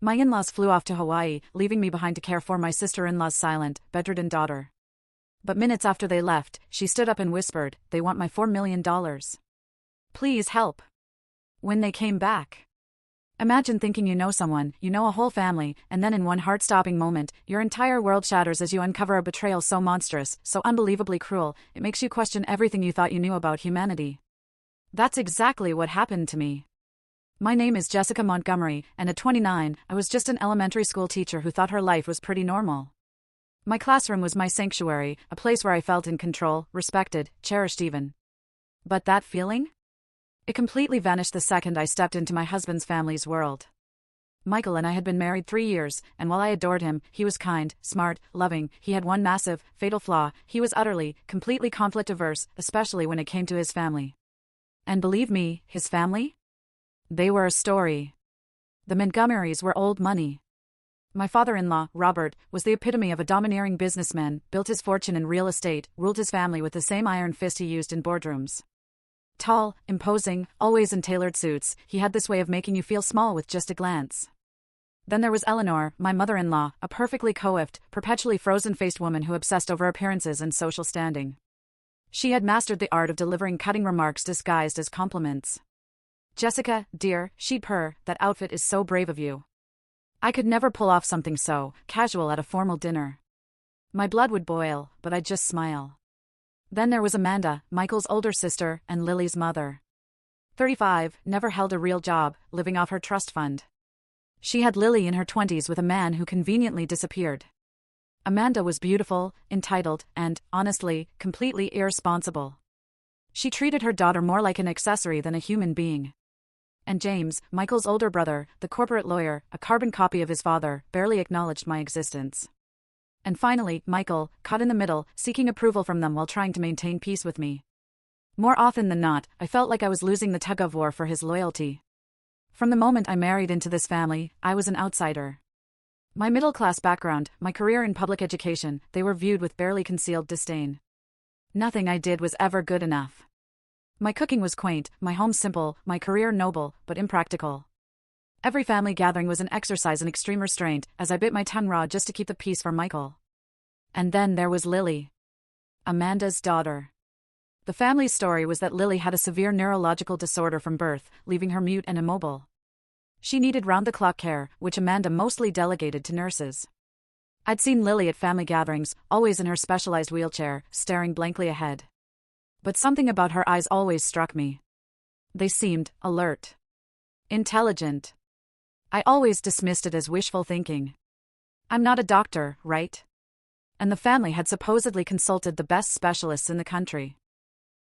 My in-laws flew off to Hawaii, leaving me behind to care for my sister-in-law's silent, bedridden daughter. But minutes after they left, she stood up and whispered, "They want my $4 million. Please help." When they came back. Imagine thinking you know someone, you know a whole family, and then in one heart-stopping moment, your entire world shatters as you uncover a betrayal so monstrous, so unbelievably cruel, it makes you question everything you thought you knew about humanity. That's exactly what happened to me. My name is Jessica Montgomery, and at 29, I was just an elementary school teacher who thought her life was pretty normal. My classroom was my sanctuary, a place where I felt in control, respected, cherished even. But that feeling? It completely vanished the second I stepped into my husband's family's world. Michael and I had been married 3 years, and while I adored him, he was kind, smart, loving. He had one massive, fatal flaw: he was utterly, completely conflict-averse, especially when it came to his family. And believe me, his family? They were a story. The Montgomerys were old money. My father-in-law, Robert, was the epitome of a domineering businessman, built his fortune in real estate, ruled his family with the same iron fist he used in boardrooms. Tall, imposing, always in tailored suits, he had this way of making you feel small with just a glance. Then there was Eleanor, my mother-in-law, a perfectly coiffed, perpetually frozen-faced woman who obsessed over appearances and social standing. She had mastered the art of delivering cutting remarks disguised as compliments. "Jessica, dear," she'd purr, "that outfit is so brave of you." I could never pull off something so casual at a formal dinner. My blood would boil, but I'd just smile. Then there was Amanda, Michael's older sister, and Lily's mother. 35, never held a real job, living off her trust fund. She had Lily in her 20s with a man who conveniently disappeared. Amanda was beautiful, entitled, and, honestly, completely irresponsible. She treated her daughter more like an accessory than a human being. And James, Michael's older brother, the corporate lawyer, a carbon copy of his father, barely acknowledged my existence. And finally, Michael, caught in the middle, seeking approval from them while trying to maintain peace with me. More often than not, I felt like I was losing the tug-of-war for his loyalty. From the moment I married into this family, I was an outsider. My middle-class background, my career in public education, they were viewed with barely concealed disdain. Nothing I did was ever good enough. My cooking was quaint, my home simple, my career noble, but impractical. Every family gathering was an exercise in extreme restraint, as I bit my tongue raw just to keep the peace for Michael. And then there was Lily, Amanda's daughter. The family's story was that Lily had a severe neurological disorder from birth, leaving her mute and immobile. She needed round-the-clock care, which Amanda mostly delegated to nurses. I'd seen Lily at family gatherings, always in her specialized wheelchair, staring blankly ahead. But something about her eyes always struck me. They seemed alert, intelligent. I always dismissed it as wishful thinking. I'm not a doctor, right? And the family had supposedly consulted the best specialists in the country.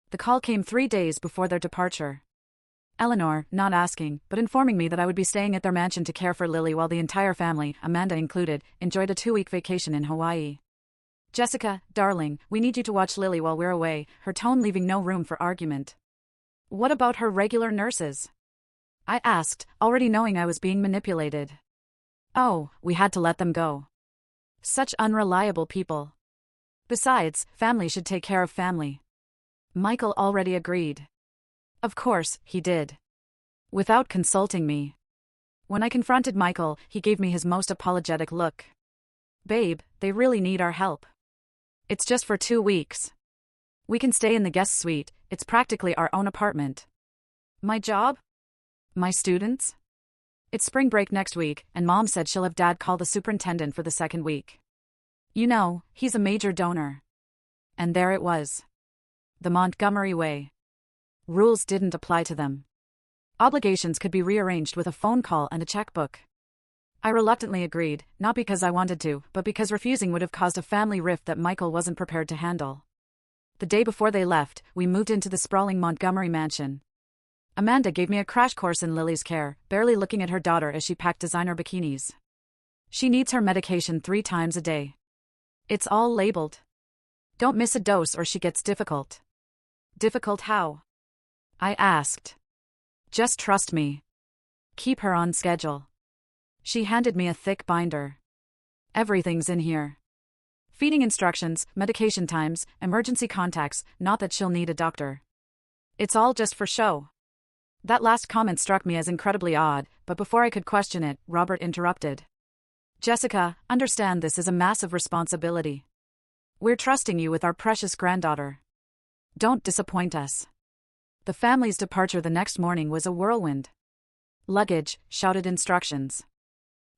The call came 3 days before their departure. Eleanor, not asking, but informing me that I would be staying at their mansion to care for Lily while the entire family, Amanda included, enjoyed a 2-week vacation in Hawaii. "Jessica, darling, we need you to watch Lily while we're away," her tone leaving no room for argument. "What about her regular nurses?" I asked, already knowing I was being manipulated. "Oh, we had to let them go. Such unreliable people. Besides, family should take care of family." Michael already agreed. Of course, he did. Without consulting me. When I confronted Michael, he gave me his most apologetic look. "Babe, they really need our help. It's just for 2 weeks. We can stay in the guest suite, it's practically our own apartment." My job? My students? It's spring break next week, and Mom said she'll have Dad call the superintendent for the 2nd week. You know, he's a major donor. And there it was. The Montgomery way. Rules didn't apply to them. Obligations could be rearranged with a phone call and a checkbook. I reluctantly agreed, not because I wanted to, but because refusing would have caused a family rift that Michael wasn't prepared to handle. The day before they left, we moved into the sprawling Montgomery mansion. Amanda gave me a crash course in Lily's care, barely looking at her daughter as she packed designer bikinis. She needs her medication 3 times a day. It's all labeled. Don't miss a dose or she gets difficult. Difficult how? I asked. Just trust me. Keep her on schedule. She handed me a thick binder. Everything's in here. Feeding instructions, medication times, emergency contacts, not that she'll need a doctor. It's all just for show. That last comment struck me as incredibly odd, but before I could question it, Robert interrupted. Jessica, understand this is a massive responsibility. We're trusting you with our precious granddaughter. Don't disappoint us. The family's departure the next morning was a whirlwind. Luggage, shouted instructions.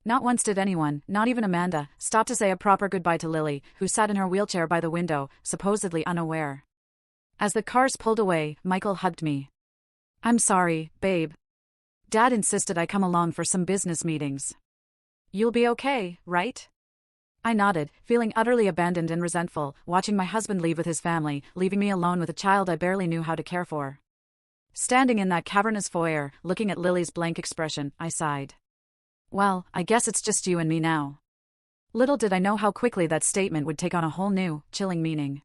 Not once did anyone, not even Amanda, stop to say a proper goodbye to Lily, who sat in her wheelchair by the window, supposedly unaware. As the cars pulled away, Michael hugged me. I'm sorry, babe. Dad insisted I come along for some business meetings. You'll be okay, right? I nodded, feeling utterly abandoned and resentful, watching my husband leave with his family, leaving me alone with a child I barely knew how to care for. Standing in that cavernous foyer, looking at Lily's blank expression, I sighed. Well, I guess it's just you and me now. Little did I know how quickly that statement would take on a whole new, chilling meaning.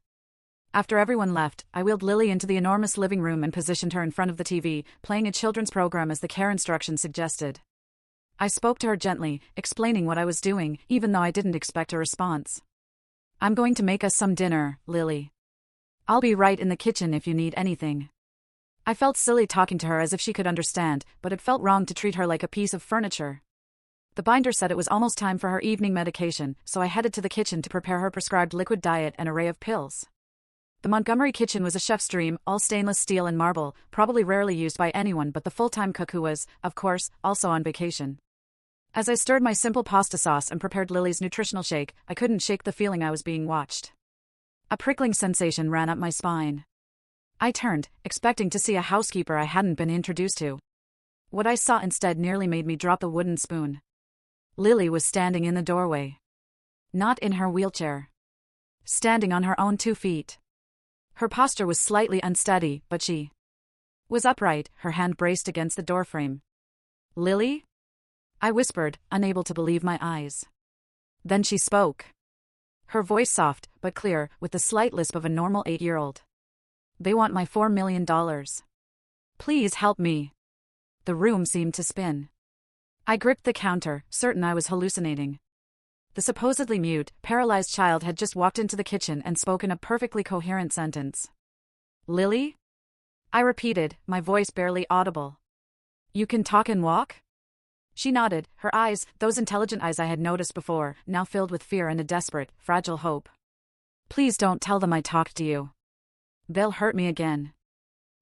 After everyone left, I wheeled Lily into the enormous living room and positioned her in front of the TV, playing a children's program as the care instructions suggested. I spoke to her gently, explaining what I was doing, even though I didn't expect a response. I'm going to make us some dinner, Lily. I'll be right in the kitchen if you need anything. I felt silly talking to her as if she could understand, but it felt wrong to treat her like a piece of furniture. The binder said it was almost time for her evening medication, so I headed to the kitchen to prepare her prescribed liquid diet and array of pills. The Montgomery kitchen was a chef's dream, all stainless steel and marble, probably rarely used by anyone but the full-time cook who was, of course, also on vacation. As I stirred my simple pasta sauce and prepared Lily's nutritional shake, I couldn't shake the feeling I was being watched. A prickling sensation ran up my spine. I turned, expecting to see a housekeeper I hadn't been introduced to. What I saw instead nearly made me drop the wooden spoon. Lily was standing in the doorway. Not in her wheelchair. Standing on her own 2 feet. Her posture was slightly unsteady, but she was upright, her hand braced against the doorframe. Lily? I whispered, unable to believe my eyes. Then she spoke. Her voice soft, but clear, with the slight lisp of a normal 8-year-old. They want my $4 million. Please help me. The room seemed to spin. I gripped the counter, certain I was hallucinating. The supposedly mute, paralyzed child had just walked into the kitchen and spoken a perfectly coherent sentence. Lily? I repeated, my voice barely audible. You can talk and walk? She nodded, her eyes, those intelligent eyes I had noticed before, now filled with fear and a desperate, fragile hope. Please don't tell them I talked to you. They'll hurt me again.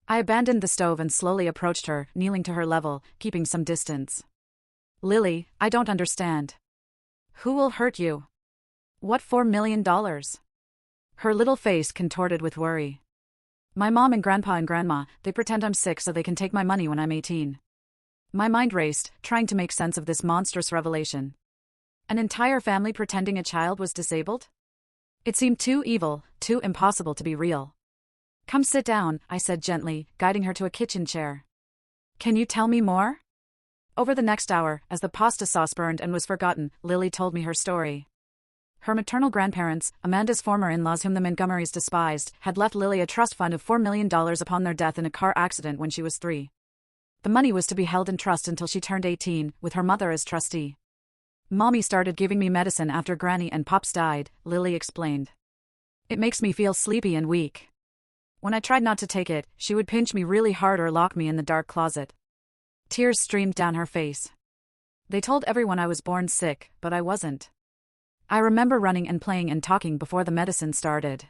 I abandoned the stove and slowly approached her, kneeling to her level, keeping some distance. Lily, I don't understand. Who will hurt you? What $4 million? Her little face contorted with worry. My mom and grandpa and grandma, they pretend I'm sick so they can take my money when I'm 18. My mind raced, trying to make sense of this monstrous revelation. An entire family pretending a child was disabled? It seemed too evil, too impossible to be real. Come sit down, I said gently, guiding her to a kitchen chair. Can you tell me more? Over the next hour, as the pasta sauce burned and was forgotten, Lily told me her story. Her maternal grandparents, Amanda's former in-laws whom the Montgomerys despised, had left Lily a trust fund of $4 million upon their death in a car accident when she was 3. The money was to be held in trust until she turned 18, with her mother as trustee. Mommy started giving me medicine after Granny and Pops died, Lily explained. It makes me feel sleepy and weak. When I tried not to take it, she would pinch me really hard or lock me in the dark closet. Tears streamed down her face. They told everyone I was born sick, but I wasn't. I remember running and playing and talking before the medicine started.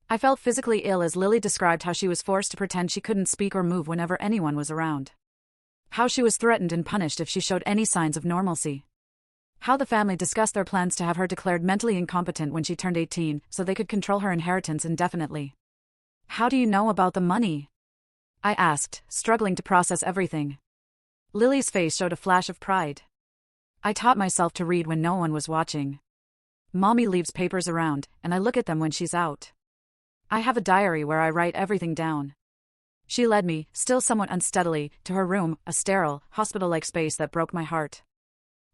I felt physically ill as Lily described how she was forced to pretend she couldn't speak or move whenever anyone was around. How she was threatened and punished if she showed any signs of normalcy. How the family discussed their plans to have her declared mentally incompetent when she turned 18, so they could control her inheritance indefinitely. How do you know about the money? I asked, struggling to process everything. Lily's face showed a flash of pride. I taught myself to read when no one was watching. Mommy leaves papers around, and I look at them when she's out. I have a diary where I write everything down. She led me, still somewhat unsteadily, to her room, a sterile, hospital-like space that broke my heart.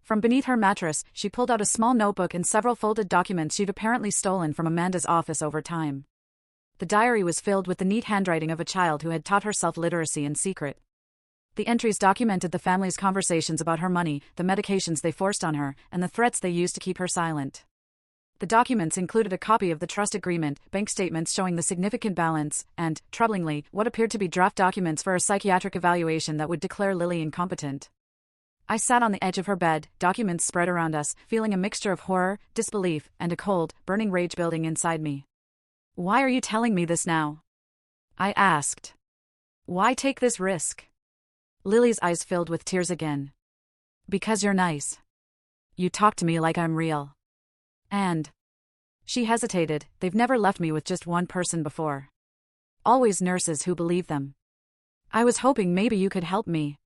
From beneath her mattress, she pulled out a small notebook and several folded documents she'd apparently stolen from Amanda's office over time. The diary was filled with the neat handwriting of a child who had taught herself literacy in secret. The entries documented the family's conversations about her money, the medications they forced on her, and the threats they used to keep her silent. The documents included a copy of the trust agreement, bank statements showing the significant balance, and, troublingly, what appeared to be draft documents for a psychiatric evaluation that would declare Lily incompetent. I sat on the edge of her bed, documents spread around us, feeling a mixture of horror, disbelief, and a cold, burning rage building inside me. "Why are you telling me this now?" I asked. "Why take this risk?" Lily's eyes filled with tears again. "Because you're nice. You talk to me like I'm real. And..." She hesitated. "They've never left me with just one person before. Always nurses who believe them. I was hoping maybe you could help me."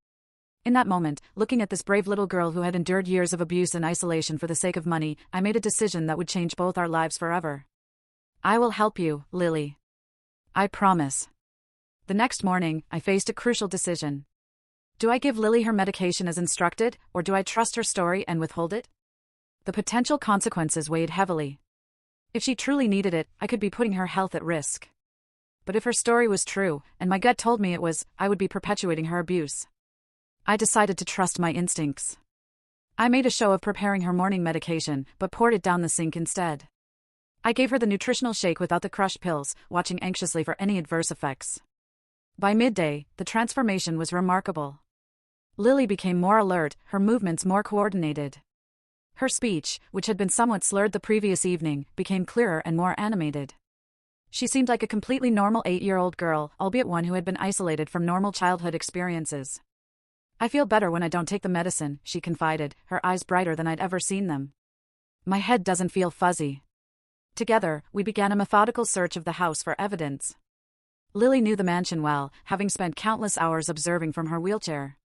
In that moment, looking at this brave little girl who had endured years of abuse and isolation for the sake of money, I made a decision that would change both our lives forever. "I will help you, Lily. I promise." The next morning, I faced a crucial decision. Do I give Lily her medication as instructed, or do I trust her story and withhold it? The potential consequences weighed heavily. If she truly needed it, I could be putting her health at risk. But if her story was true, and my gut told me it was, I would be perpetuating her abuse. I decided to trust my instincts. I made a show of preparing her morning medication, but poured it down the sink instead. I gave her the nutritional shake without the crushed pills, watching anxiously for any adverse effects. By midday, the transformation was remarkable. Lily became more alert, her movements more coordinated. Her speech, which had been somewhat slurred the previous evening, became clearer and more animated. She seemed like a completely normal 8-year-old girl, albeit one who had been isolated from normal childhood experiences. "I feel better when I don't take the medicine," she confided, her eyes brighter than I'd ever seen them. "My head doesn't feel fuzzy." Together, we began a methodical search of the house for evidence. Lily knew the mansion well, having spent countless hours observing from her wheelchair.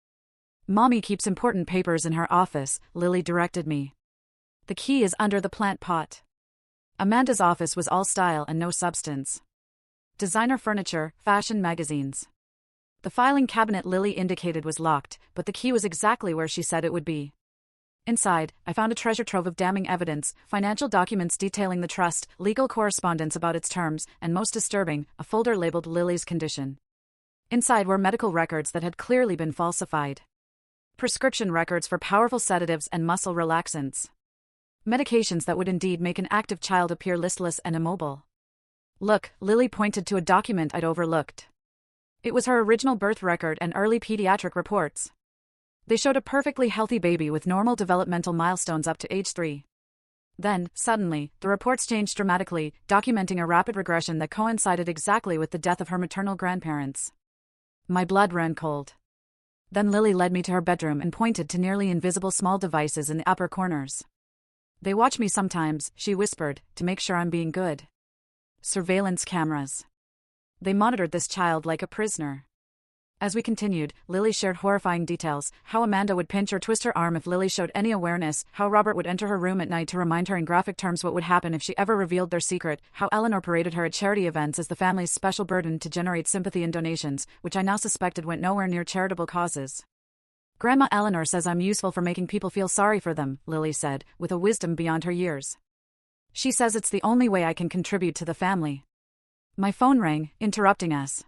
"Mommy keeps important papers in her office," Lily directed me. "The key is under the plant pot." Amanda's office was all style and no substance. Designer furniture, fashion magazines. The filing cabinet Lily indicated was locked, but the key was exactly where she said it would be. Inside, I found a treasure trove of damning evidence, financial documents detailing the trust, legal correspondence about its terms, and most disturbing, a folder labeled Lily's condition. Inside were medical records that had clearly been falsified. Prescription records for powerful sedatives and muscle relaxants. Medications that would indeed make an active child appear listless and immobile. "Look," Lily pointed to a document I'd overlooked. It was her original birth record and early pediatric reports. They showed a perfectly healthy baby with normal developmental milestones up to age 3. Then, suddenly, the reports changed dramatically, documenting a rapid regression that coincided exactly with the death of her maternal grandparents. My blood ran cold. Then Lily led me to her bedroom and pointed to nearly invisible small devices in the upper corners. "They watch me sometimes," she whispered, "to make sure I'm being good. Surveillance cameras. They monitored this child like a prisoner." As we continued, Lily shared horrifying details, how Amanda would pinch or twist her arm if Lily showed any awareness, how Robert would enter her room at night to remind her in graphic terms what would happen if she ever revealed their secret, how Eleanor paraded her at charity events as the family's special burden to generate sympathy and donations, which I now suspected went nowhere near charitable causes. "Grandma Eleanor says I'm useful for making people feel sorry for them," Lily said, with a wisdom beyond her years. "She says it's the only way I can contribute to the family." My phone rang, interrupting us.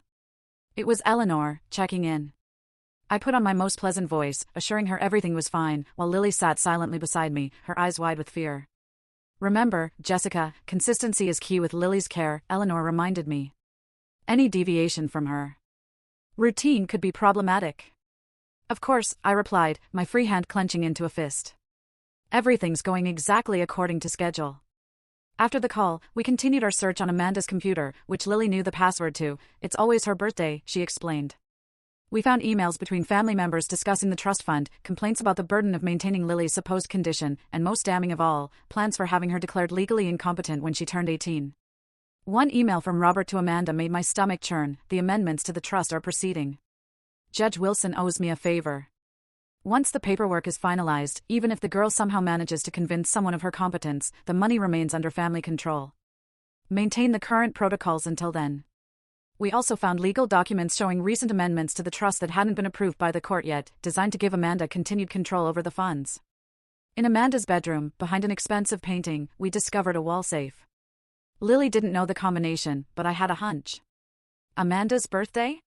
It was Eleanor, checking in. I put on my most pleasant voice, assuring her everything was fine, while Lily sat silently beside me, her eyes wide with fear. "Remember, Jessica, consistency is key with Lily's care," Eleanor reminded me. "Any deviation from her routine could be problematic." "Of course," I replied, my free hand clenching into a fist. "Everything's going exactly according to schedule." After the call, we continued our search on Amanda's computer, which Lily knew the password to. "It's always her birthday," she explained. We found emails between family members discussing the trust fund, complaints about the burden of maintaining Lily's supposed condition, and most damning of all, plans for having her declared legally incompetent when she turned 18. One email from Robert to Amanda made my stomach churn. "The amendments to the trust are proceeding. Judge Wilson owes me a favor. Once the paperwork is finalized, even if the girl somehow manages to convince someone of her competence, the money remains under family control. Maintain the current protocols until then." We also found legal documents showing recent amendments to the trust that hadn't been approved by the court yet, designed to give Amanda continued control over the funds. In Amanda's bedroom, behind an expensive painting, we discovered a wall safe. Lily didn't know the combination, but I had a hunch. Amanda's birthday?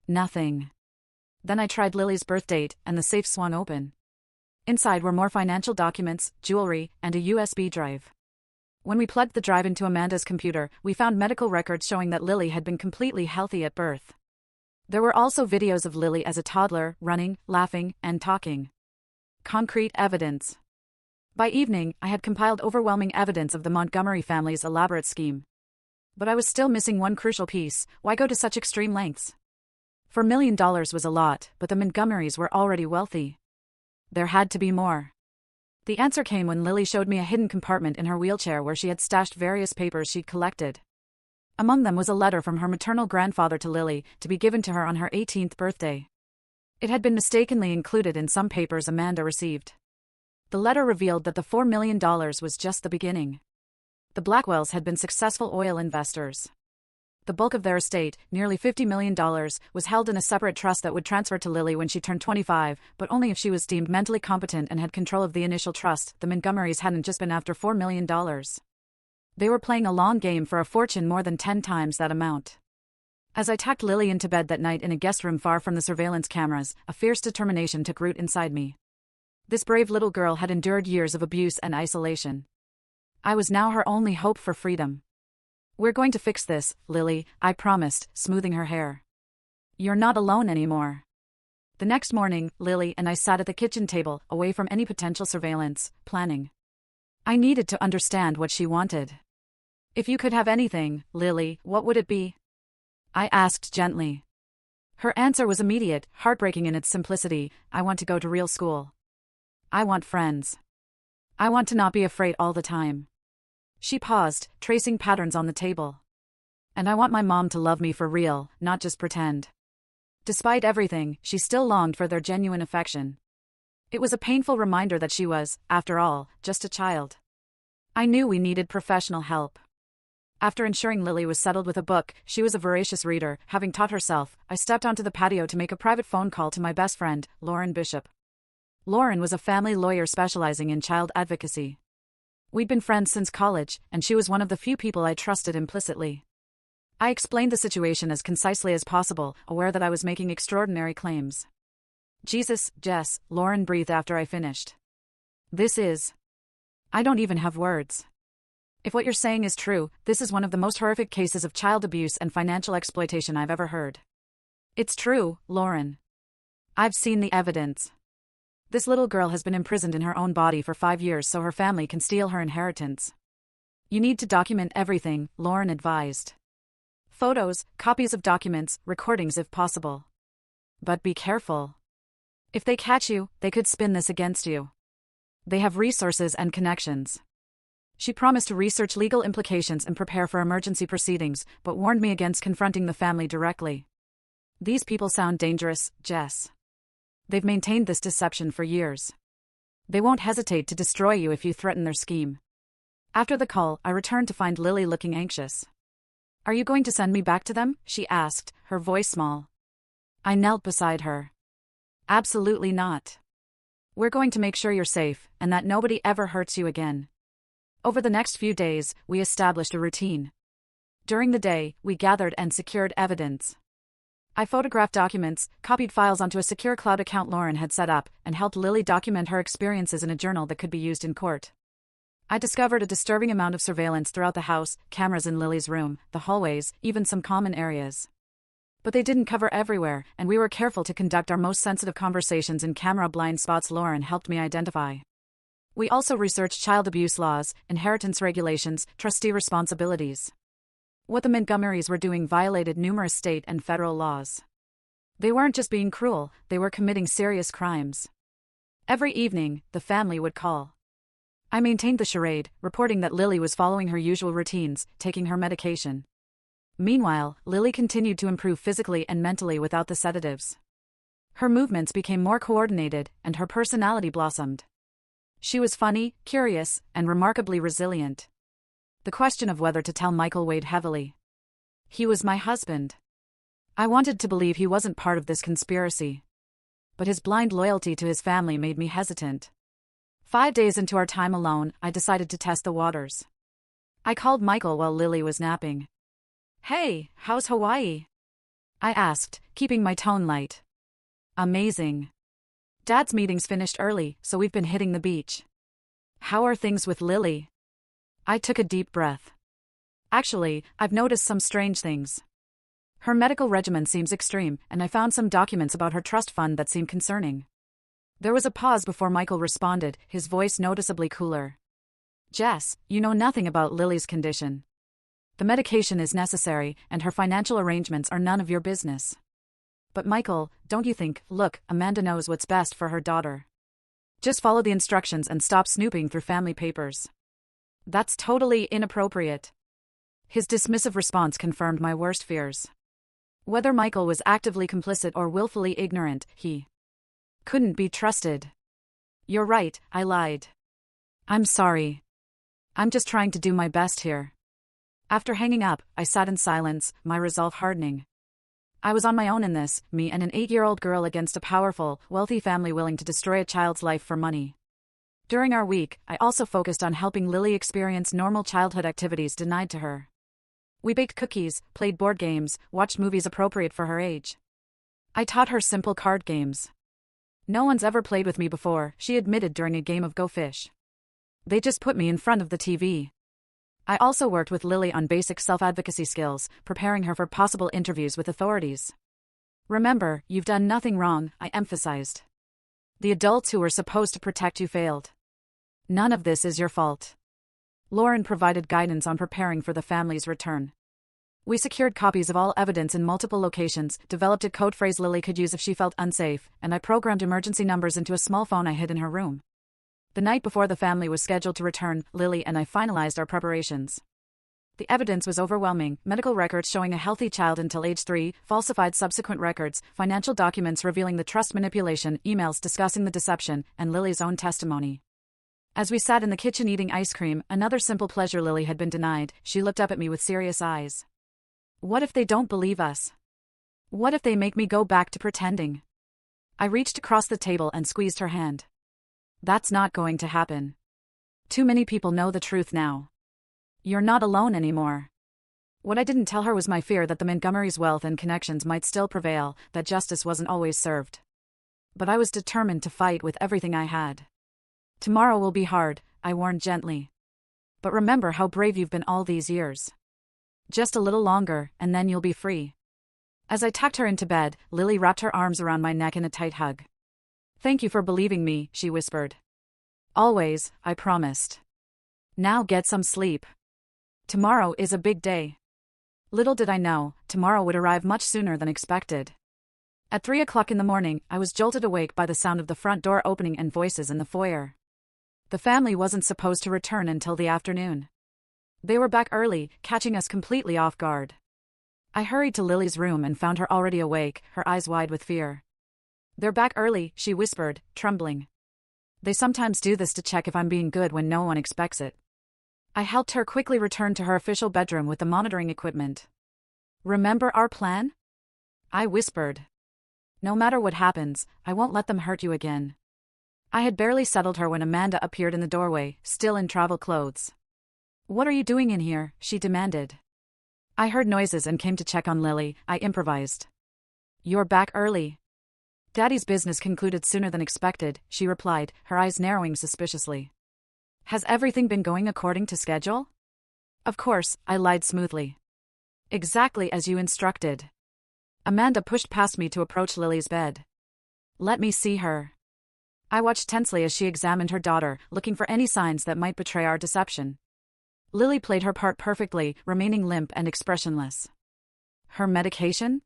Nothing. Then I tried Lily's birth date, and the safe swung open. Inside were more financial documents, jewelry, and a USB drive. When we plugged the drive into Amanda's computer, we found medical records showing that Lily had been completely healthy at birth. There were also videos of Lily as a toddler, running, laughing, and talking. Concrete evidence. By evening, I had compiled overwhelming evidence of the Montgomery family's elaborate scheme. But I was still missing one crucial piece. Why go to such extreme lengths? $4 million was a lot, but the Montgomerys were already wealthy. There had to be more. The answer came when Lily showed me a hidden compartment in her wheelchair where she had stashed various papers she'd collected. Among them was a letter from her maternal grandfather to Lily, to be given to her on her 18th birthday. It had been mistakenly included in some papers Amanda received. The letter revealed that the $4 million was just the beginning. The Blackwells had been successful oil investors. The bulk of their estate, nearly $50 million, was held in a separate trust that would transfer to Lily when she turned 25, but only if she was deemed mentally competent and had control of the initial trust. The Montgomerys hadn't just been after $4 million. They were playing a long game for a fortune more than 10 times that amount. As I tucked Lily into bed that night in a guest room far from the surveillance cameras, a fierce determination took root inside me. This brave little girl had endured years of abuse and isolation. I was now her only hope for freedom. "We're going to fix this, Lily," I promised, smoothing her hair. "You're not alone anymore." The next morning, Lily and I sat at the kitchen table, away from any potential surveillance, planning. I needed to understand what she wanted. "If you could have anything, Lily, what would it be?" I asked gently. Her answer was immediate, heartbreaking in its simplicity. "I want to go to real school. I want friends. I want to not be afraid all the time." She paused, tracing patterns on the table. "And I want my mom to love me for real, not just pretend." Despite everything, she still longed for their genuine affection. It was a painful reminder that she was, after all, just a child. I knew we needed professional help. After ensuring Lily was settled with a book, she was a voracious reader, having taught herself, I stepped onto the patio to make a private phone call to my best friend, Lauren Bishop. Lauren was a family lawyer specializing in child advocacy. We'd been friends since college, and she was one of the few people I trusted implicitly. I explained the situation as concisely as possible, aware that I was making extraordinary claims. "Jesus, Jess," Lauren breathed after I finished. I don't even have words. If what you're saying is true, this is one of the most horrific cases of child abuse and financial exploitation I've ever heard." "It's true, Lauren. I've seen the evidence. This little girl has been imprisoned in her own body for 5 years so her family can steal her inheritance. You need to document everything," Lauren advised. "Photos, copies of documents, recordings if possible. But be careful. If they catch you, they could spin this against you. They have resources and connections." She promised to research legal implications and prepare for emergency proceedings, but warned me against confronting the family directly. "These people sound dangerous, Jess. They've maintained this deception for years. They won't hesitate to destroy you if you threaten their scheme." After the call, I returned to find Lily looking anxious. "Are you going to send me back to them?" she asked, her voice small. I knelt beside her. "Absolutely not. We're going to make sure you're safe, and that nobody ever hurts you again." Over the next few days, we established a routine. During the day, we gathered and secured evidence. I photographed documents, copied files onto a secure cloud account Lauren had set up, and helped Lily document her experiences in a journal that could be used in court. I discovered a disturbing amount of surveillance throughout the house, cameras in Lily's room, the hallways, even some common areas. But they didn't cover everywhere, and we were careful to conduct our most sensitive conversations in camera blind spots Lauren helped me identify. We also researched child abuse laws, inheritance regulations, trustee responsibilities. What the Montgomerys were doing violated numerous state and federal laws. They weren't just being cruel, they were committing serious crimes. Every evening, the family would call. I maintained the charade, reporting that Lily was following her usual routines, taking her medication. Meanwhile, Lily continued to improve physically and mentally without the sedatives. Her movements became more coordinated, and her personality blossomed. She was funny, curious, and remarkably resilient. The question of whether to tell Michael weighed heavily. He was my husband. I wanted to believe he wasn't part of this conspiracy. But his blind loyalty to his family made me hesitant. 5 days into our time alone, I decided to test the waters. I called Michael while Lily was napping. "Hey, how's Hawaii?" I asked, keeping my tone light. "Amazing. Dad's meeting's finished early, so we've been hitting the beach." "How are things with Lily?" I took a deep breath. Actually, I've noticed some strange things. Her medical regimen seems extreme, and I found some documents about her trust fund that seem concerning. There was a pause before Michael responded, his voice noticeably cooler. Jess, you know nothing about Lily's condition. The medication is necessary, and her financial arrangements are none of your business. But Michael, don't you think, look, Amanda knows what's best for her daughter. Just follow the instructions and stop snooping through family papers. That's totally inappropriate. His dismissive response confirmed my worst fears. Whether Michael was actively complicit or willfully ignorant, he couldn't be trusted. You're right, I lied. I'm sorry. I'm just trying to do my best here. After hanging up, I sat in silence, my resolve hardening. I was on my own in this, me and an 8-year-old girl against a powerful, wealthy family willing to destroy a child's life for money. During our week, I also focused on helping Lily experience normal childhood activities denied to her. We baked cookies, played board games, watched movies appropriate for her age. I taught her simple card games. No one's ever played with me before, she admitted during a game of Go Fish. They just put me in front of the TV. I also worked with Lily on basic self-advocacy skills, preparing her for possible interviews with authorities. Remember, you've done nothing wrong, I emphasized. The adults who were supposed to protect you failed. None of this is your fault. Lauren provided guidance on preparing for the family's return. We secured copies of all evidence in multiple locations, developed a code phrase Lily could use if she felt unsafe, and I programmed emergency numbers into a small phone I hid in her room. The night before the family was scheduled to return, Lily and I finalized our preparations. The evidence was overwhelming: medical records showing a healthy child until age 3, falsified subsequent records, financial documents revealing the trust manipulation, emails discussing the deception, and Lily's own testimony. As we sat in the kitchen eating ice cream, another simple pleasure Lily had been denied, she looked up at me with serious eyes. What if they don't believe us? What if they make me go back to pretending? I reached across the table and squeezed her hand. That's not going to happen. Too many people know the truth now. You're not alone anymore. What I didn't tell her was my fear that the Montgomerys' wealth and connections might still prevail, that justice wasn't always served. But I was determined to fight with everything I had. Tomorrow will be hard, I warned gently. But remember how brave you've been all these years. Just a little longer, and then you'll be free. As I tucked her into bed, Lily wrapped her arms around my neck in a tight hug. Thank you for believing me, she whispered. Always, I promised. Now get some sleep. Tomorrow is a big day. Little did I know, tomorrow would arrive much sooner than expected. At 3 o'clock in the morning, I was jolted awake by the sound of the front door opening and voices in the foyer. The family wasn't supposed to return until the afternoon. They were back early, catching us completely off guard. I hurried to Lily's room and found her already awake, her eyes wide with fear. They're back early, she whispered, trembling. They sometimes do this to check if I'm being good when no one expects it. I helped her quickly return to her official bedroom with the monitoring equipment. Remember our plan? I whispered. No matter what happens, I won't let them hurt you again. I had barely settled her when Amanda appeared in the doorway, still in travel clothes. What are you doing in here? She demanded. I heard noises and came to check on Lily, I improvised. You're back early. Daddy's business concluded sooner than expected, she replied, her eyes narrowing suspiciously. Has everything been going according to schedule? Of course, I lied smoothly. Exactly as you instructed. Amanda pushed past me to approach Lily's bed. Let me see her. I watched tensely as she examined her daughter, looking for any signs that might betray our deception. Lily played her part perfectly, remaining limp and expressionless. Her medication?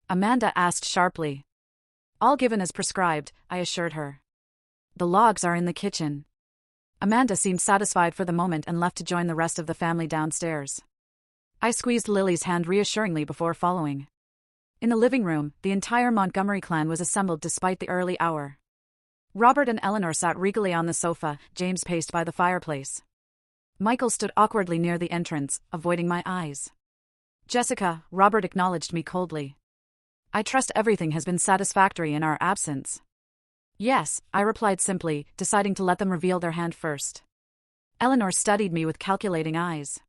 Amanda asked sharply. All given as prescribed, I assured her. The logs are in the kitchen. Amanda seemed satisfied for the moment and left to join the rest of the family downstairs. I squeezed Lily's hand reassuringly before following. In the living room, the entire Montgomery clan was assembled despite the early hour. Robert and Eleanor sat regally on the sofa, James paced by the fireplace. Michael stood awkwardly near the entrance, avoiding my eyes. Jessica, Robert acknowledged me coldly. I trust everything has been satisfactory in our absence. Yes, I replied simply, deciding to let them reveal their hand first. Eleanor studied me with calculating eyes.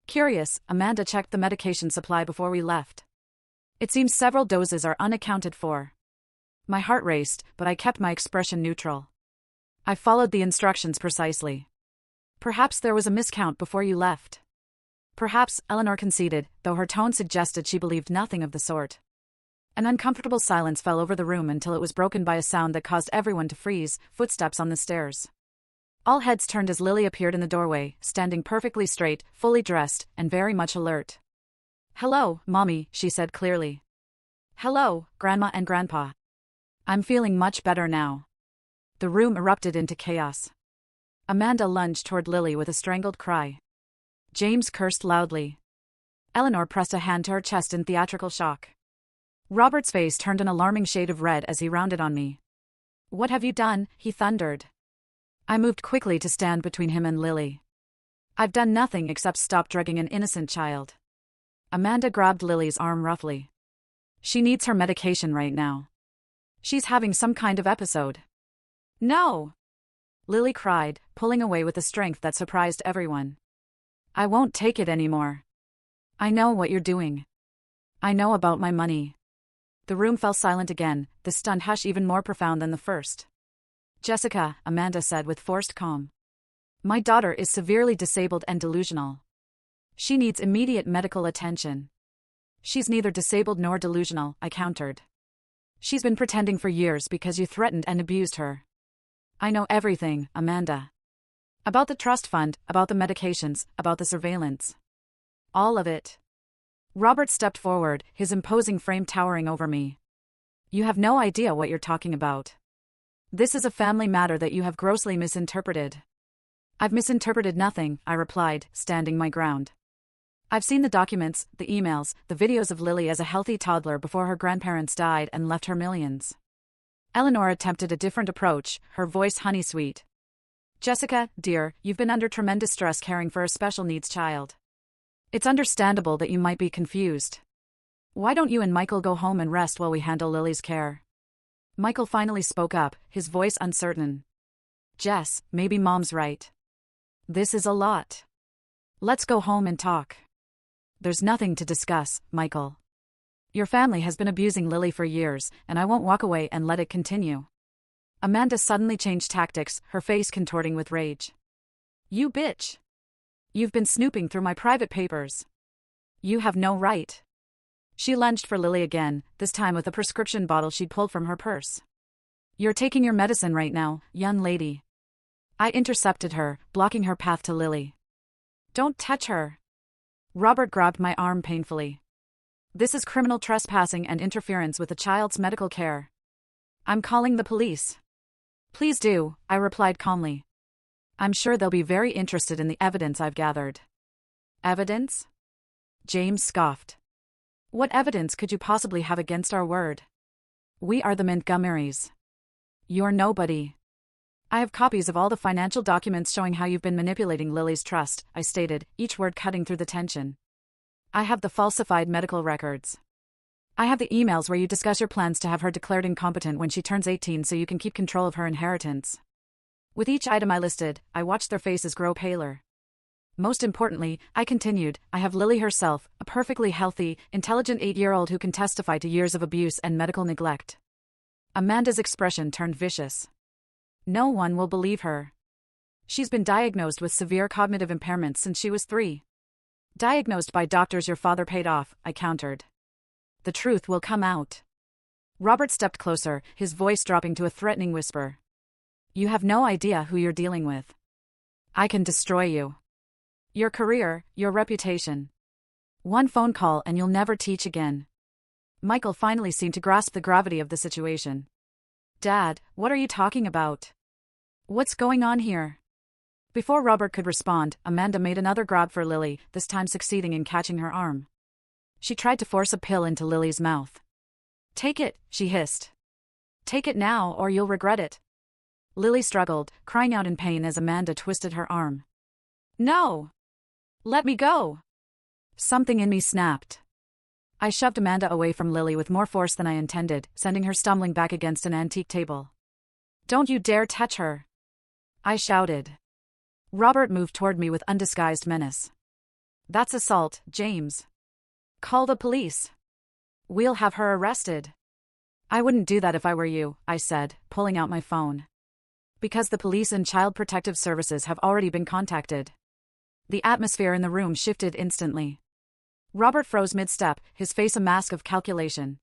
Curious, Amanda checked the medication supply before we left. It seems several doses are unaccounted for. My heart raced, but I kept my expression neutral. I followed the instructions precisely. Perhaps there was a miscount before you left. Perhaps, Eleanor conceded, though her tone suggested she believed nothing of the sort. An uncomfortable silence fell over the room until it was broken by a sound that caused everyone to freeze, footsteps on the stairs. All heads turned as Lily appeared in the doorway, standing perfectly straight, fully dressed, and very much alert. "Hello, Mommy," she said clearly. "Hello, Grandma and Grandpa. I'm feeling much better now." The room erupted into chaos. Amanda lunged toward Lily with a strangled cry. James cursed loudly. Eleanor pressed a hand to her chest in theatrical shock. Robert's face turned an alarming shade of red as he rounded on me. "What have you done?" he thundered. I moved quickly to stand between him and Lily. "I've done nothing except stop drugging an innocent child." Amanda grabbed Lily's arm roughly. "She needs her medication right now. She's having some kind of episode." "No!" Lily cried, pulling away with a strength that surprised everyone. "I won't take it anymore. I know what you're doing. I know about my money." The room fell silent again, the stunned hush even more profound than the first. "Jessica," Amanda said with forced calm. "My daughter is severely disabled and delusional. She needs immediate medical attention." "She's neither disabled nor delusional," I countered. "She's been pretending for years because you threatened and abused her." "I know everything, Amanda. About the trust fund, about the medications, about the surveillance. All of it." Robert stepped forward, his imposing frame towering over me. "You have no idea what you're talking about. This is a family matter that you have grossly misinterpreted." "I've misinterpreted nothing," I replied, standing my ground. "I've seen the documents, the emails, the videos of Lily as a healthy toddler before her grandparents died and left her millions." Eleanor attempted a different approach, her voice honey-sweet. "Jessica, dear, you've been under tremendous stress caring for a special needs child. It's understandable that you might be confused. Why don't you and Michael go home and rest while we handle Lily's care?" Michael finally spoke up, his voice uncertain. "Jess, maybe Mom's right. This is a lot. Let's go home and talk." "There's nothing to discuss, Michael. Your family has been abusing Lily for years, and I won't walk away and let it continue." Amanda suddenly changed tactics, her face contorting with rage. "You bitch! You've been snooping through my private papers. You have no right." She lunged for Lily again, this time with a prescription bottle she'd pulled from her purse. "You're taking your medicine right now, young lady." I intercepted her, blocking her path to Lily. "Don't touch her." Robert grabbed my arm painfully. "This is criminal trespassing and interference with a child's medical care. I'm calling the police." "Please do," I replied calmly. "I'm sure they'll be very interested in the evidence I've gathered." "Evidence?" James scoffed. "What evidence could you possibly have against our word? We are the Montgomerys. You're nobody." "I have copies of all the financial documents showing how you've been manipulating Lily's trust," I stated, each word cutting through the tension. "I have the falsified medical records. I have the emails where you discuss your plans to have her declared incompetent when she turns 18 so you can keep control of her inheritance." With each item I listed, I watched their faces grow paler. "Most importantly," I continued, "I have Lily herself, a perfectly healthy, intelligent 8-year-old who can testify to years of abuse and medical neglect." Amanda's expression turned vicious. "No one will believe her. She's been diagnosed with severe cognitive impairment since she was 3. Diagnosed by doctors your father paid off," I countered. "The truth will come out." Robert stepped closer, his voice dropping to a threatening whisper. "You have no idea who you're dealing with. I can destroy you. Your career, your reputation. One phone call and you'll never teach again." Michael finally seemed to grasp the gravity of the situation. "Dad, what are you talking about? What's going on here?" Before Robert could respond, Amanda made another grab for Lily, this time succeeding in catching her arm. She tried to force a pill into Lily's mouth. "Take it," she hissed. "Take it now or you'll regret it." Lily struggled, crying out in pain as Amanda twisted her arm. "No! Let me go!" Something in me snapped. I shoved Amanda away from Lily with more force than I intended, sending her stumbling back against an antique table. "Don't you dare touch her!" I shouted. Robert moved toward me with undisguised menace. "That's assault, James. Call the police. We'll have her arrested." "I wouldn't do that if I were you," I said, pulling out my phone. Because the police and child protective services have already been contacted. The atmosphere in the room shifted instantly. Robert froze mid-step, his face a mask of calculation.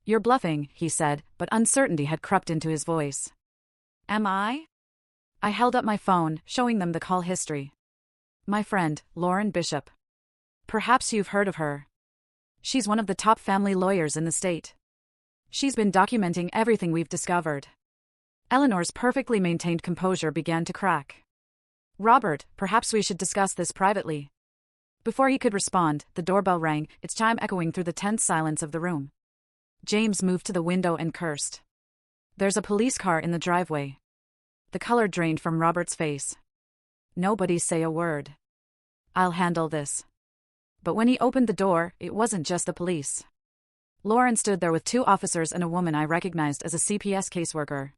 "You're bluffing," he said, but uncertainty had crept into his voice. "Am I?" I held up my phone, showing them the call history. "My friend, Lauren Bishop. Perhaps you've heard of her. She's one of the top family lawyers in the state. She's been documenting everything we've discovered." Eleanor's perfectly maintained composure began to crack. "Robert, perhaps we should discuss this privately." Before he could respond, the doorbell rang, its chime echoing through the tense silence of the room. James moved to the window and cursed. "There's a police car in the driveway." The color drained from Robert's face. "Nobody say a word. I'll handle this." But when he opened the door, it wasn't just the police. Lauren stood there with two officers and a woman I recognized as a CPS caseworker.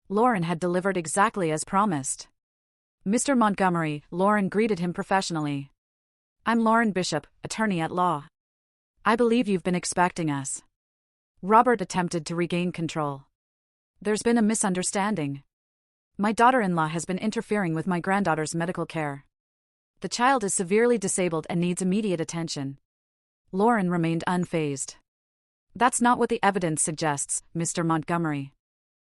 Lauren had delivered exactly as promised. "Mr. Montgomery," Lauren greeted him professionally. "I'm Lauren Bishop, attorney at law. I believe you've been expecting us." Robert attempted to regain control. "There's been a misunderstanding. My daughter-in-law has been interfering with my granddaughter's medical care. The child is severely disabled and needs immediate attention." Lauren remained unfazed. "That's not what the evidence suggests, Mr. Montgomery.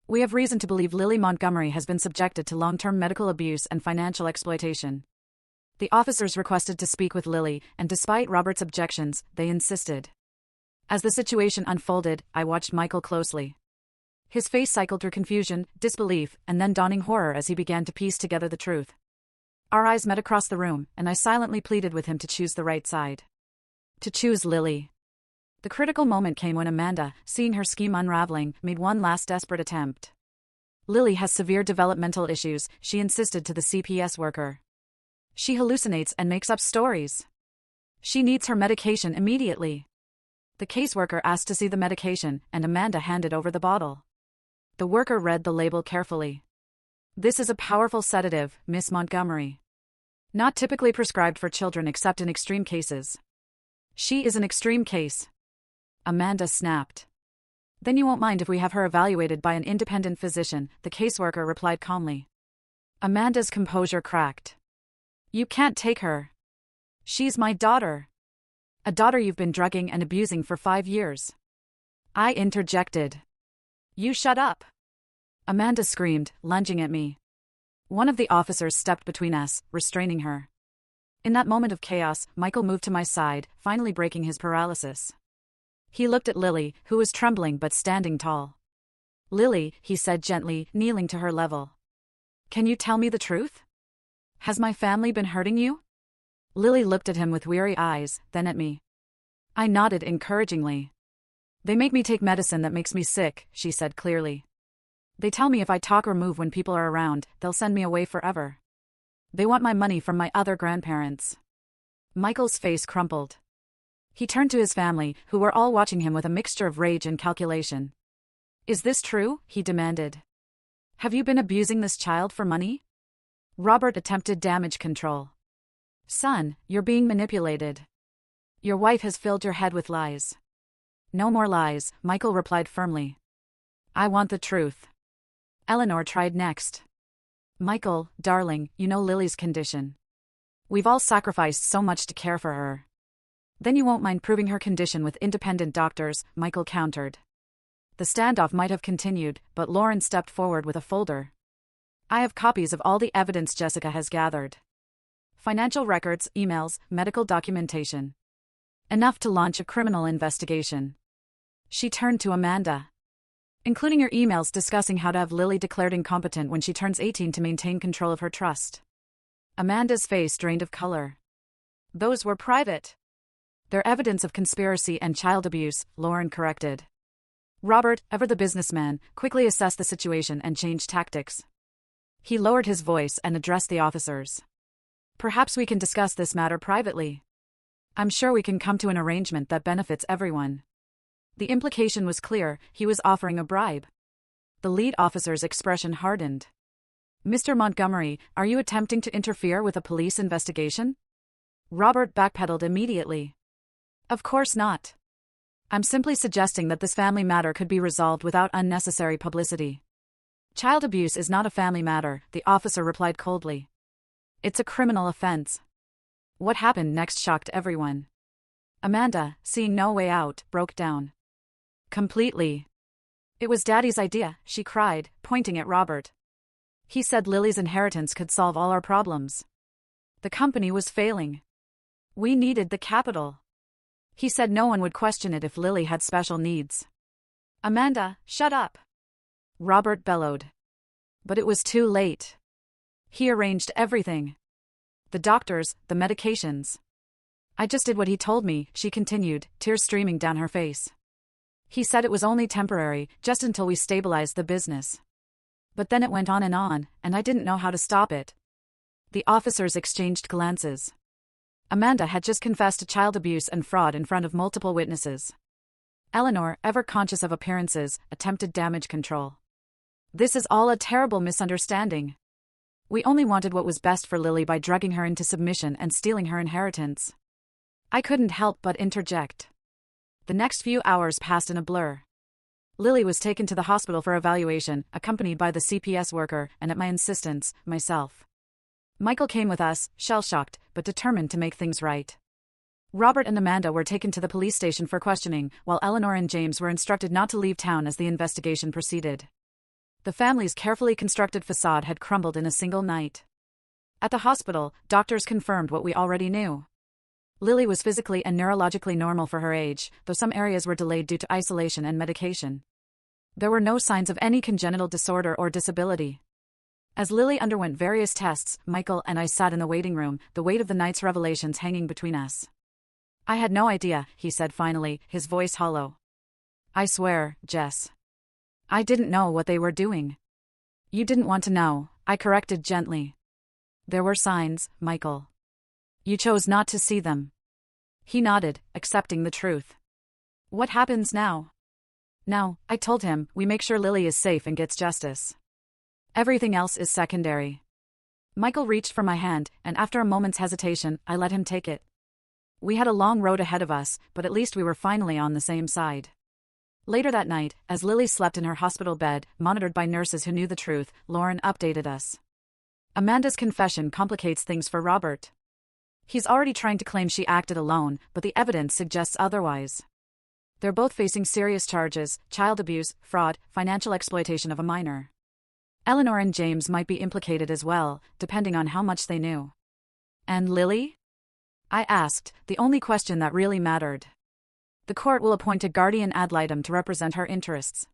We have reason to believe Lily Montgomery has been subjected to long-term medical abuse and financial exploitation." The officers requested to speak with Lily, and despite Robert's objections, they insisted. As the situation unfolded, I watched Michael closely. His face cycled through confusion, disbelief, and then dawning horror as he began to piece together the truth. Our eyes met across the room, and I silently pleaded with him to choose the right side. To choose Lily. The critical moment came when Amanda, seeing her scheme unraveling, made one last desperate attempt. "Lily has severe developmental issues," she insisted to the CPS worker. "She hallucinates and makes up stories. She needs her medication immediately." The caseworker asked to see the medication, and Amanda handed over the bottle. The worker read the label carefully. "This is a powerful sedative, Miss Montgomery. Not typically prescribed for children except in extreme cases." "She is an extreme case," Amanda snapped. "Then you won't mind if we have her evaluated by an independent physician," the caseworker replied calmly. Amanda's composure cracked. "You can't take her. She's my daughter. A daughter you've been drugging and abusing for 5 years." I interjected. "You shut up," Amanda screamed, lunging at me. One of the officers stepped between us, restraining her. In that moment of chaos, Michael moved to my side, finally breaking his paralysis. He looked at Lily, who was trembling but standing tall. "Lily," he said gently, kneeling to her level. "Can you tell me the truth? Has my family been hurting you?" Lily looked at him with weary eyes, then at me. I nodded encouragingly. "They make me take medicine that makes me sick," she said clearly. "They tell me if I talk or move when people are around, they'll send me away forever. They want my money from my other grandparents." Michael's face crumpled. He turned to his family, who were all watching him with a mixture of rage and calculation. "Is this true?" he demanded. "Have you been abusing this child for money?" Robert attempted damage control. "Son, you're being manipulated. Your wife has filled your head with lies." "No more lies," Michael replied firmly. "I want the truth." Eleanor tried next. "Michael, darling, you know Lily's condition. We've all sacrificed so much to care for her. Then you won't mind proving her condition with independent doctors," Michael countered. The standoff might have continued, but Lauren stepped forward with a folder. "I have copies of all the evidence Jessica has gathered. Financial records, emails, medical documentation. Enough to launch a criminal investigation." She turned to Amanda. "Including your emails discussing how to have Lily declared incompetent when she turns 18 to maintain control of her trust." Amanda's face drained of color. "Those were private." "They're evidence of conspiracy and child abuse," Lauren corrected. Robert, ever the businessman, quickly assessed the situation and changed tactics. He lowered his voice and addressed the officers. "Perhaps we can discuss this matter privately. I'm sure we can come to an arrangement that benefits everyone." The implication was clear, he was offering a bribe. The lead officer's expression hardened. "Mr. Montgomery, are you attempting to interfere with a police investigation?" Robert backpedaled immediately. "Of course not. I'm simply suggesting that this family matter could be resolved without unnecessary publicity." Child abuse is not a family matter, the officer replied coldly. It's a criminal offense. What happened next shocked everyone. Amanda, seeing no way out, broke down. Completely. It was Daddy's idea, she cried, pointing at Robert. He said Lily's inheritance could solve all our problems. The company was failing. We needed the capital. He said no one would question it if Lily had special needs. Amanda, shut up. Robert bellowed. But it was too late. He arranged everything. The doctors, the medications. I just did what he told me, she continued, tears streaming down her face. He said it was only temporary, just until we stabilized the business. But then it went on, and I didn't know how to stop it. The officers exchanged glances. Amanda had just confessed to child abuse and fraud in front of multiple witnesses. Eleanor, ever conscious of appearances, attempted damage control. This is all a terrible misunderstanding. We only wanted what was best for Lily by drugging her into submission and stealing her inheritance. I couldn't help but interject. The next few hours passed in a blur. Lily was taken to the hospital for evaluation, accompanied by the CPS worker, and at my insistence, myself. Michael came with us, shell-shocked, but determined to make things right. Robert and Amanda were taken to the police station for questioning, while Eleanor and James were instructed not to leave town as the investigation proceeded. The family's carefully constructed facade had crumbled in a single night. At the hospital, doctors confirmed what we already knew. Lily was physically and neurologically normal for her age, though some areas were delayed due to isolation and medication. There were no signs of any congenital disorder or disability. As Lily underwent various tests, Michael and I sat in the waiting room, the weight of the night's revelations hanging between us. I had no idea, he said finally, his voice hollow. I swear, Jess. I didn't know what they were doing. You didn't want to know, I corrected gently. There were signs, Michael. You chose not to see them. He nodded, accepting the truth. What happens now? Now, I told him, we make sure Lily is safe and gets justice. Everything else is secondary. Michael reached for my hand, and after a moment's hesitation, I let him take it. We had a long road ahead of us, but at least we were finally on the same side. Later that night, as Lily slept in her hospital bed, monitored by nurses who knew the truth, Lauren updated us. Amanda's confession complicates things for Robert. He's already trying to claim she acted alone, but the evidence suggests otherwise. They're both facing serious charges: child abuse, fraud, financial exploitation of a minor. Eleanor and James might be implicated as well, depending on how much they knew. And Lily? I asked, the only question that really mattered. The court will appoint a guardian ad litem to represent her interests.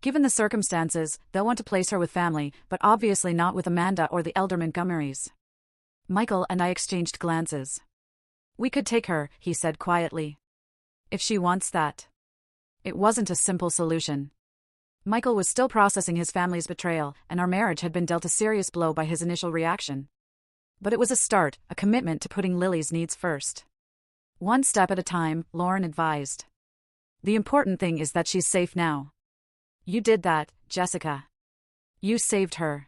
Given the circumstances, they'll want to place her with family, but obviously not with Amanda or the elder Montgomerys. Michael and I exchanged glances. We could take her, he said quietly. If she wants that. It wasn't a simple solution. Michael was still processing his family's betrayal, and our marriage had been dealt a serious blow by his initial reaction. But it was a start, a commitment to putting Lily's needs first. One step at a time, Lauren advised. The important thing is that she's safe now. You did that, Jessica. You saved her.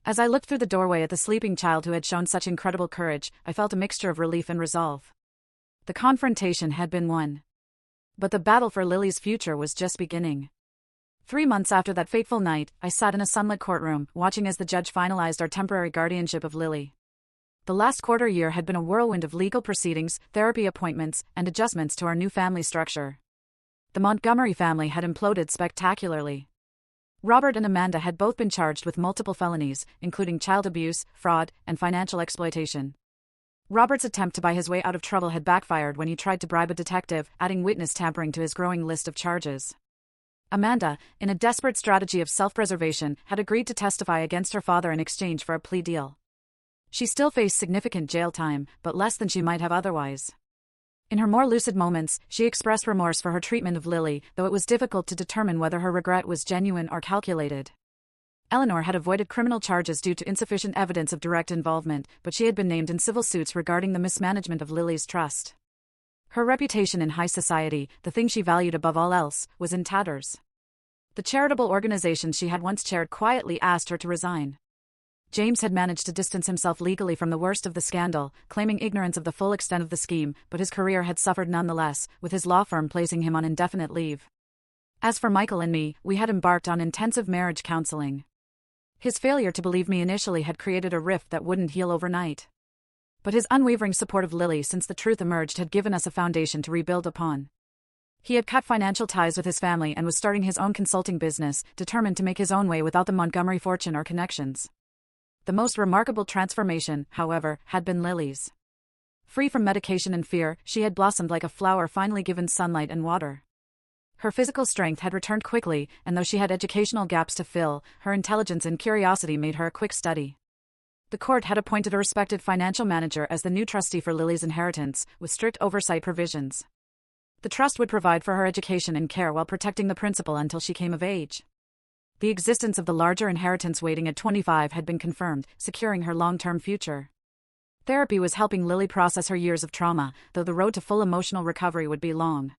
As I looked through the doorway at the sleeping child who had shown such incredible courage, I felt a mixture of relief and resolve. The confrontation had been won. But the battle for Lily's future was just beginning. 3 months after that fateful night, I sat in a sunlit courtroom, watching as the judge finalized our temporary guardianship of Lily. The last quarter year had been a whirlwind of legal proceedings, therapy appointments, and adjustments to our new family structure. The Montgomery family had imploded spectacularly. Robert and Amanda had both been charged with multiple felonies, including child abuse, fraud, and financial exploitation. Robert's attempt to buy his way out of trouble had backfired when he tried to bribe a detective, adding witness tampering to his growing list of charges. Amanda, in a desperate strategy of self-preservation, had agreed to testify against her father in exchange for a plea deal. She still faced significant jail time, but less than she might have otherwise. In her more lucid moments, she expressed remorse for her treatment of Lily, though it was difficult to determine whether her regret was genuine or calculated. Eleanor had avoided criminal charges due to insufficient evidence of direct involvement, but she had been named in civil suits regarding the mismanagement of Lily's trust. Her reputation in high society, the thing she valued above all else, was in tatters. The charitable organization she had once chaired quietly asked her to resign. James had managed to distance himself legally from the worst of the scandal, claiming ignorance of the full extent of the scheme, but his career had suffered nonetheless, with his law firm placing him on indefinite leave. As for Michael and me, we had embarked on intensive marriage counseling. His failure to believe me initially had created a rift that wouldn't heal overnight. But his unwavering support of Lily since the truth emerged had given us a foundation to rebuild upon. He had cut financial ties with his family and was starting his own consulting business, determined to make his own way without the Montgomery fortune or connections. The most remarkable transformation, however, had been Lily's. Free from medication and fear, she had blossomed like a flower finally given sunlight and water. Her physical strength had returned quickly, and though she had educational gaps to fill, her intelligence and curiosity made her a quick study. The court had appointed a respected financial manager as the new trustee for Lily's inheritance, with strict oversight provisions. The trust would provide for her education and care while protecting the principal until she came of age. The existence of the larger inheritance waiting at 25 had been confirmed, securing her long-term future. Therapy was helping Lily process her years of trauma, though the road to full emotional recovery would be long.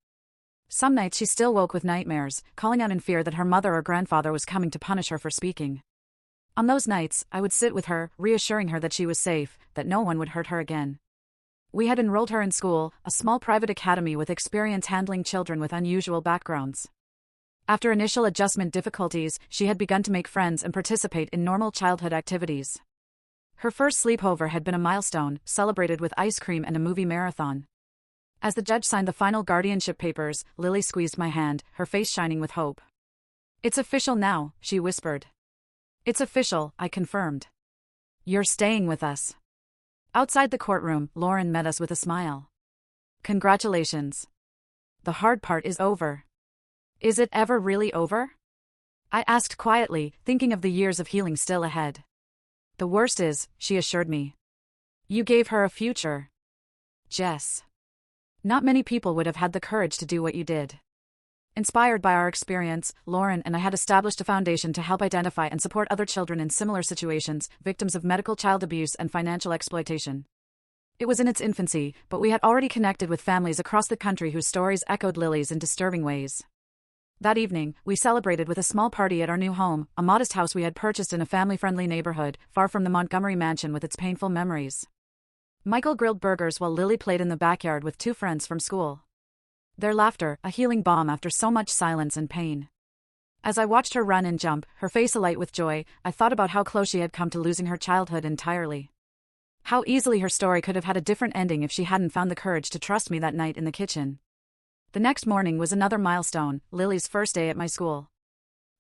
Some nights she still woke with nightmares, calling out in fear that her mother or grandfather was coming to punish her for speaking. On those nights, I would sit with her, reassuring her that she was safe, that no one would hurt her again. We had enrolled her in school, a small private academy with experience handling children with unusual backgrounds. After initial adjustment difficulties, she had begun to make friends and participate in normal childhood activities. Her first sleepover had been a milestone, celebrated with ice cream and a movie marathon. As the judge signed the final guardianship papers, Lily squeezed my hand, her face shining with hope. "It's official now," she whispered. "It's official," I confirmed. "You're staying with us." Outside the courtroom, Lauren met us with a smile. "Congratulations. The hard part is over." "Is it ever really over?" I asked quietly, thinking of the years of healing still ahead. "The worst is," she assured me. "You gave her a future." Jess. Not many people would have had the courage to do what you did. Inspired by our experience, Lauren and I had established a foundation to help identify and support other children in similar situations, victims of medical child abuse and financial exploitation. It was in its infancy, but we had already connected with families across the country whose stories echoed Lily's in disturbing ways. That evening, we celebrated with a small party at our new home, a modest house we had purchased in a family-friendly neighborhood, far from the Montgomery mansion with its painful memories. Michael grilled burgers while Lily played in the backyard with two friends from school. Their laughter, a healing balm after so much silence and pain. As I watched her run and jump, her face alight with joy, I thought about how close she had come to losing her childhood entirely. How easily her story could have had a different ending if she hadn't found the courage to trust me that night in the kitchen. The next morning was another milestone, Lily's first day at my school.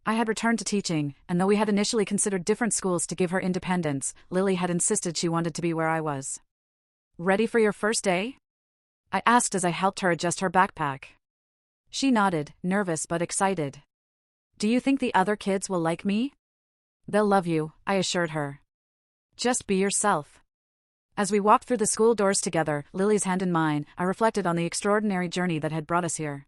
I had returned to teaching, and though we had initially considered different schools to give her independence, Lily had insisted she wanted to be where I was. "Ready for your first day?" I asked as I helped her adjust her backpack. She nodded, nervous but excited. "Do you think the other kids will like me?" "They'll love you," I assured her. "Just be yourself." As we walked through the school doors together, Lily's hand in mine, I reflected on the extraordinary journey that had brought us here.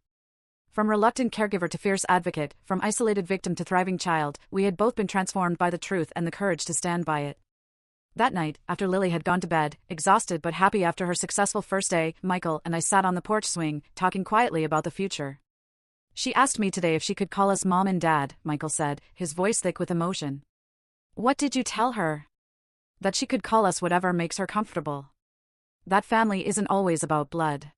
From reluctant caregiver to fierce advocate, from isolated victim to thriving child, we had both been transformed by the truth and the courage to stand by it. That night, after Lily had gone to bed, exhausted but happy after her successful first day, Michael and I sat on the porch swing, talking quietly about the future. "She asked me today if she could call us Mom and Dad," Michael said, his voice thick with emotion. "What did you tell her?" "That she could call us whatever makes her comfortable. That family isn't always about blood."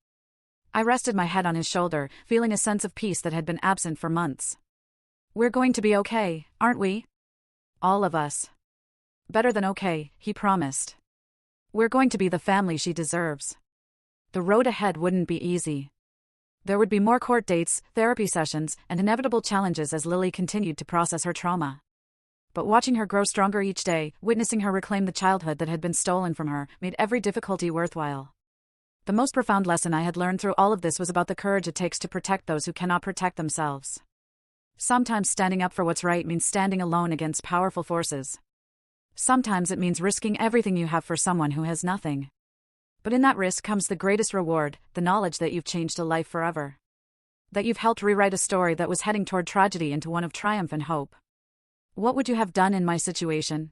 I rested my head on his shoulder, feeling a sense of peace that had been absent for months. "We're going to be okay, aren't we?" "All of us." "Better than okay," he promised. "We're going to be the family she deserves." The road ahead wouldn't be easy. There would be more court dates, therapy sessions, and inevitable challenges as Lily continued to process her trauma. But watching her grow stronger each day, witnessing her reclaim the childhood that had been stolen from her, made every difficulty worthwhile. The most profound lesson I had learned through all of this was about the courage it takes to protect those who cannot protect themselves. Sometimes standing up for what's right means standing alone against powerful forces. Sometimes it means risking everything you have for someone who has nothing. But in that risk comes the greatest reward, the knowledge that you've changed a life forever. That you've helped rewrite a story that was heading toward tragedy into one of triumph and hope. What would you have done in my situation?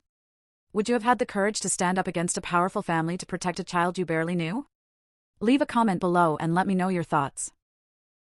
Would you have had the courage to stand up against a powerful family to protect a child you barely knew? Leave a comment below and let me know your thoughts.